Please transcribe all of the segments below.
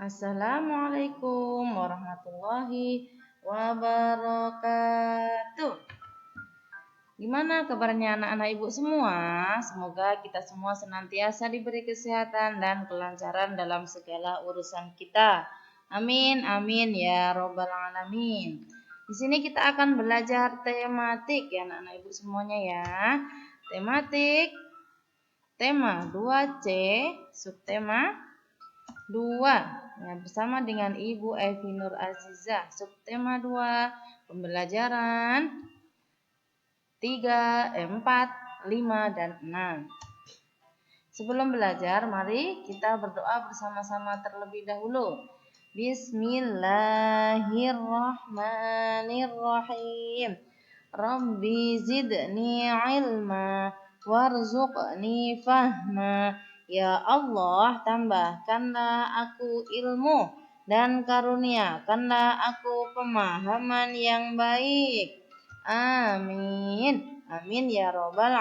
Assalamualaikum warahmatullahi wabarakatuh. Gimana kabarnya anak-anak ibu semua? Semoga kita semua senantiasa diberi kesehatan dan kelancaran dalam segala urusan kita. Amin, amin ya robbal alamin. Di sini kita akan belajar tematik ya anak-anak ibu semuanya ya. Tematik tema 2C, subtema 2 ya, bersama dengan Ibu Evi Nur Azizah. Subtema 2 pembelajaran 3, 4, 5, dan 6. Sebelum belajar, mari kita berdoa bersama-sama terlebih dahulu. Bismillahirrahmanirrahim. Rabbi zidni ilma warzuqni fahma. Ya Allah, tambahkanlah aku ilmu dan karuniakanlah aku pemahaman yang baik. Amin. Amin ya robbal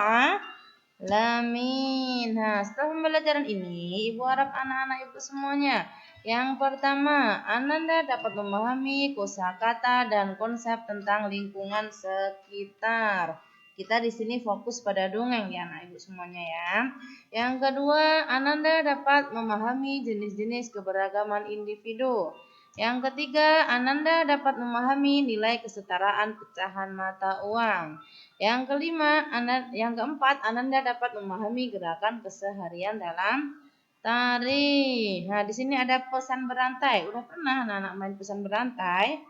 alamin. Nah, setelah pembelajaran ini, Ibu harap anak-anak Ibu semuanya. Yang pertama, Ananda dapat memahami kosakata dan konsep tentang lingkungan sekitar. Kita di sini fokus pada dongeng ya anak ibu semuanya ya. Yang kedua, Ananda dapat memahami jenis-jenis keberagaman individu. Yang ketiga, Ananda dapat memahami nilai kesetaraan pecahan mata uang. Yang keempat, Ananda dapat memahami gerakan keseharian dalam tari. Nah, di sini ada pesan berantai. Udah pernah anak-anak main pesan berantai?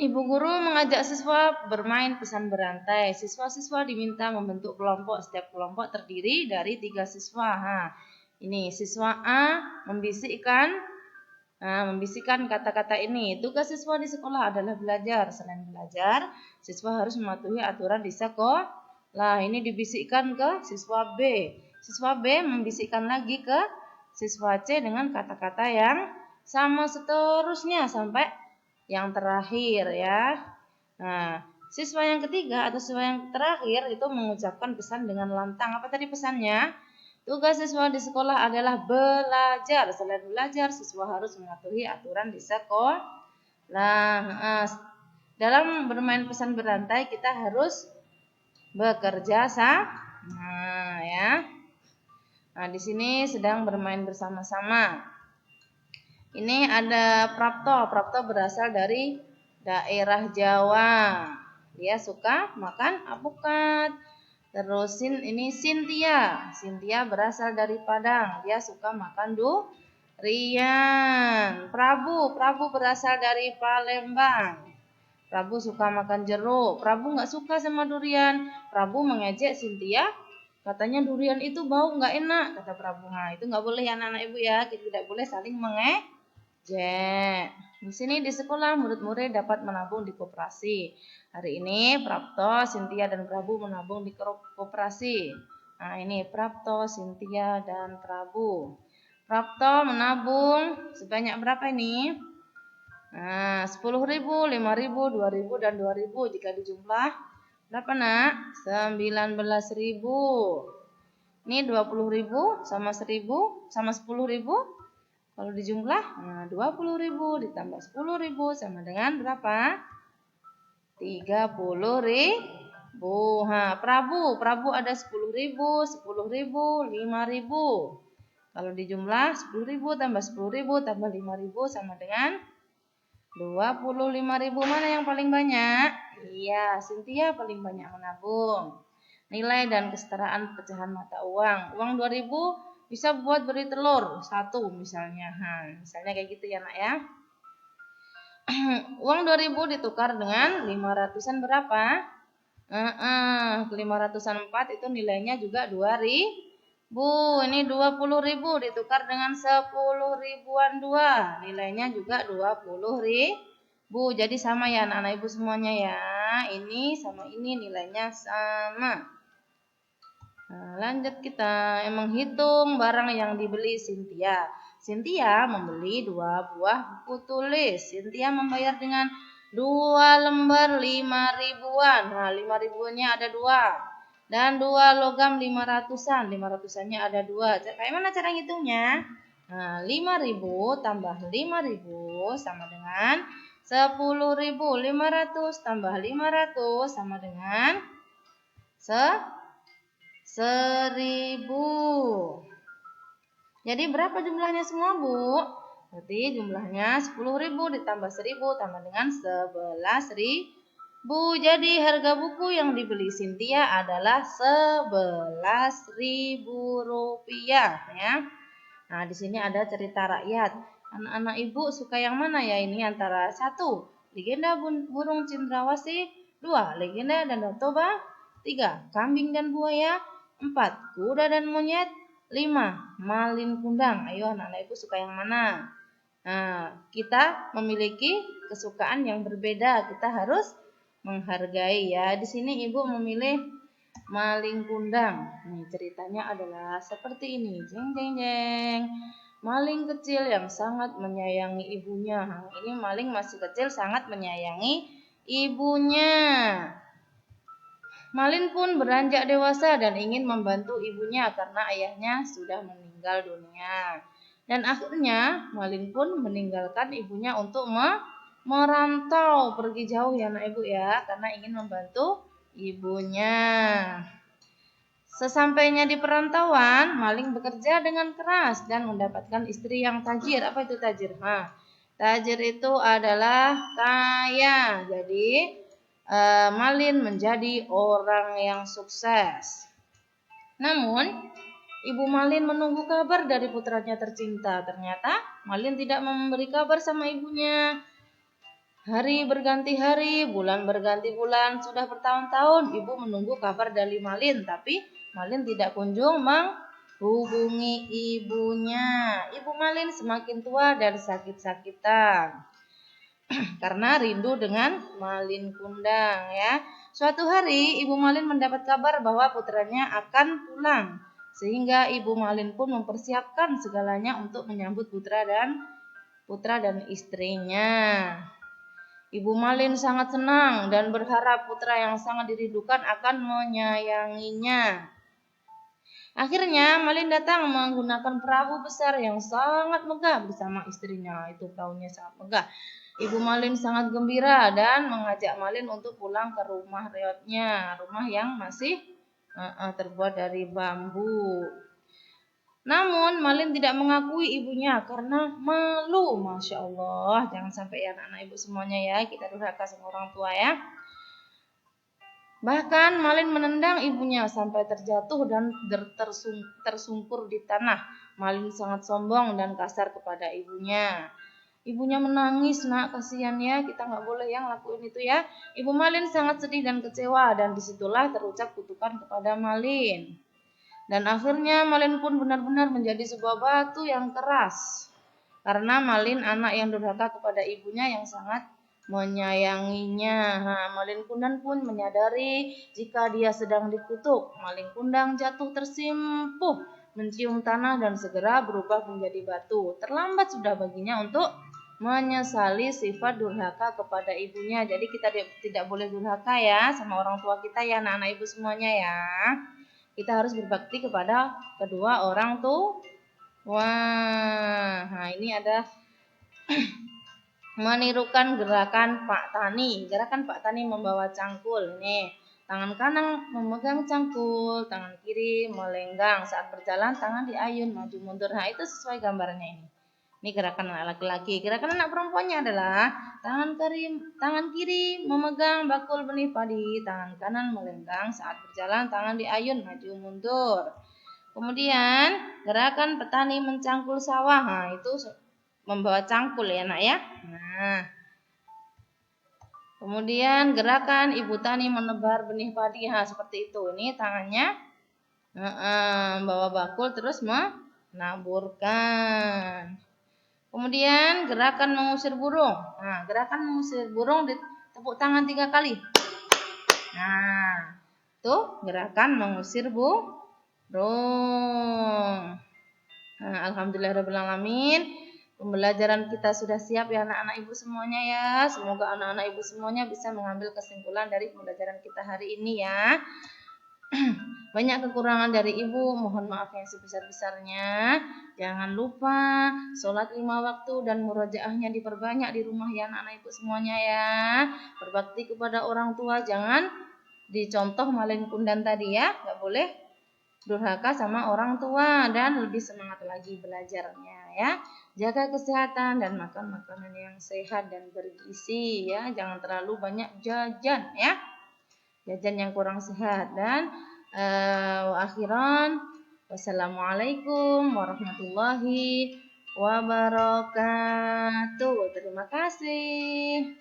Ibu guru mengajak siswa bermain pesan berantai. Siswa-siswa diminta membentuk kelompok. Setiap kelompok terdiri dari 3 siswa. Nah, ini siswa A membisikkan kata-kata ini. Tugas siswa di sekolah adalah belajar. Selain belajar, siswa harus mematuhi aturan di sekolah. Ini dibisikkan ke siswa B. Siswa B membisikkan lagi ke siswa C dengan kata-kata yang sama seterusnya sampai yang terakhir ya. Nah, siswa yang ketiga atau siswa yang terakhir itu mengucapkan pesan dengan lantang. Apa tadi pesannya? Tugas siswa di sekolah adalah belajar. Selain belajar, siswa harus mematuhi aturan di sekolah. Dalam bermain pesan berantai kita harus bekerja sama ya. Nah, di sini sedang bermain bersama-sama. Ini ada Prapto. Prapto berasal dari daerah Jawa. Dia suka makan alpukat. Terus ini Cynthia. Cynthia berasal dari Padang. Dia suka makan durian. Prabu berasal dari Palembang. Prabu suka makan jeruk. Prabu nggak suka sama durian. Prabu mengejek Cynthia. Katanya durian itu bau nggak enak, kata Prabu. Nah, itu nggak boleh anak-anak ibu ya. Kita tidak boleh saling mengejek. Di sini di sekolah murid-murid dapat menabung di koperasi. Hari ini Prapto, Cynthia, dan Prabu menabung di koperasi. Nah, ini Prapto, Cynthia, dan Prabu. Prapto menabung sebanyak berapa ini? Nah, 10.000, 5.000, 2.000, dan 2.000. Jika dijumlah berapa nak? 19.000. Ini 20.000 sama 1.000 sama 10.000. Kalau dijumlah, 20.000 ditambah 10.000 sama dengan berapa? 30.000. Prabu ada 10.000, 10.000, 5.000. Kalau dijumlah 10.000 tambah 10.000 tambah 5.000 sama dengan 25.000. Mana yang paling banyak? Iya, Cynthia paling banyak menabung. Nilai dan kesetaraan pecahan mata uang. Uang 2.000 bisa buat beli telur 1 misalnya. Misalnya kayak gitu ya nak ya. Uang 2.000 ditukar dengan 500-an berapa? 500-an 4 itu nilainya juga 2.000. Ini 20.000 ditukar dengan 10.000-an 2. Nilainya juga 20.000. Jadi sama ya anak-anak ibu semuanya ya. Ini sama ini nilainya sama. Lanjut kita menghitung barang yang dibeli Cynthia. Cynthia membeli 2 buah buku tulis. Cynthia membayar dengan 2 lembar 5.000-an. 5.000-nya ada 2. Dan 2 logam 500-an. 500-annya ada 2. Bagaimana cara ngitungnya? Nah, 5.000 tambah 5.000 sama dengan 10.000. 500 tambah 500 sama dengan 1.000. Jadi berapa jumlahnya semua, Bu? Berarti jumlahnya 10.000 ditambah 1.000 tambah dengan 11.000. Jadi harga buku yang dibeli Cynthia adalah 11.000 rupiah ya. Nah, di sini ada cerita rakyat. Anak-anak Ibu suka yang mana ya ini antara 1. Legenda burung cendrawasih, 2. Legenda Danau Toba, 3. Kambing dan buaya, 4. Kuda dan monyet, 5. Malin kundang. Ayo anak-anak Ibu suka yang mana? Nah, kita memiliki kesukaan yang berbeda. Kita harus menghargai ya. Di sini Ibu memilih maling kundang. Nih, ceritanya adalah seperti ini. Jeng jeng jeng. Maling kecil yang sangat menyayangi ibunya. Nah, ini maling masih kecil sangat menyayangi ibunya. Malin pun beranjak dewasa dan ingin membantu ibunya karena ayahnya sudah meninggal dunia. Dan akhirnya Malin pun meninggalkan ibunya untuk merantau pergi jauh ya anak ibu ya, karena ingin membantu ibunya. Sesampainya di perantauan, Malin bekerja dengan keras dan mendapatkan istri yang tajir. Apa itu tajir? Tajir itu adalah kaya. Jadi Malin menjadi orang yang sukses. Namun, Ibu Malin menunggu kabar dari putranya tercinta. Ternyata Malin tidak memberi kabar sama ibunya. Hari berganti hari, bulan berganti bulan, sudah bertahun-tahun ibu menunggu kabar dari Malin, tapi Malin tidak kunjung menghubungi ibunya. Ibu Malin semakin tua dan sakit-sakitan karena rindu dengan Malin kundang ya. Suatu hari Ibu Malin mendapat kabar bahwa putranya akan pulang, sehingga Ibu Malin pun mempersiapkan segalanya untuk menyambut putra dan istrinya. Ibu Malin sangat senang dan berharap putra yang sangat dirindukan akan menyayanginya. Akhirnya Malin datang menggunakan perahu besar yang sangat megah bersama istrinya. Itu perahunya sangat megah. Ibu Malin sangat gembira dan mengajak Malin untuk pulang ke rumah reotnya, rumah yang masih terbuat dari bambu. Namun Malin tidak mengakui ibunya karena malu. Masya Allah, jangan sampai ya anak-anak ibu semuanya ya, kita durhaka sama orang tua ya. Bahkan Malin menendang ibunya sampai terjatuh dan tersungkur di tanah. Malin sangat sombong dan kasar kepada ibunya. Ibunya menangis, nak, kasihan ya, kita nggak boleh yang lakuin itu ya. Ibu Malin sangat sedih dan kecewa dan disitulah terucap kutukan kepada Malin. Dan akhirnya Malin pun benar-benar menjadi sebuah batu yang keras. Karena Malin anak yang durhaka kepada ibunya yang sangat menyayanginya. Malin kundang pun menyadari jika dia sedang dikutuk. Malin kundang jatuh tersimpuh, mencium tanah dan segera berubah menjadi batu. Terlambat sudah baginya untuk menyesali sifat durhaka kepada ibunya. Jadi kita tidak boleh durhaka ya sama orang tua kita ya anak-anak ibu semuanya ya. Kita harus berbakti kepada kedua orang tua. Nah, ini ada menirukan gerakan Pak Tani. Gerakan Pak Tani membawa cangkul. Nih, tangan kanan memegang cangkul, tangan kiri melenggang. Saat berjalan tangan diayun maju mundur. Nah, itu sesuai gambarnya ini. Ini gerakan anak laki-laki. Gerakan anak perempuannya adalah tangan kiri memegang bakul benih padi, tangan kanan melenggang. Saat berjalan tangan diayun maju mundur. Kemudian gerakan petani mencangkul sawah. Nah, itu membawa cangkul ya nak ya. Nah, kemudian gerakan ibu tani menebar benih padi. Nah, seperti itu. Ini tangannya membawa bakul terus menaburkan. Kemudian gerakan mengusir burung. Nah, gerakan mengusir burung ditepuk tangan 3 kali. Nah, tuh gerakan mengusir burung. Nah, alhamdulillahirabbil alamin. Pembelajaran kita sudah siap ya anak-anak ibu semuanya ya. Semoga anak-anak ibu semuanya bisa mengambil kesimpulan dari pembelajaran kita hari ini ya. Banyak kekurangan dari ibu, mohon maaf yang sebesar-besarnya. Jangan lupa sholat 5 waktu dan murojaahnya diperbanyak di rumah ya anak-anak ibu semuanya ya. Berbakti kepada orang tua, jangan dicontoh malin kundan tadi ya, nggak boleh durhaka sama orang tua dan lebih semangat lagi belajarnya ya. Jaga kesehatan dan makan makanan yang sehat dan bergizi ya. Jangan terlalu banyak jajan ya. Jajan yang kurang sehat dan akhiran wassalamualaikum warahmatullahi wabarakatuh. Terima kasih.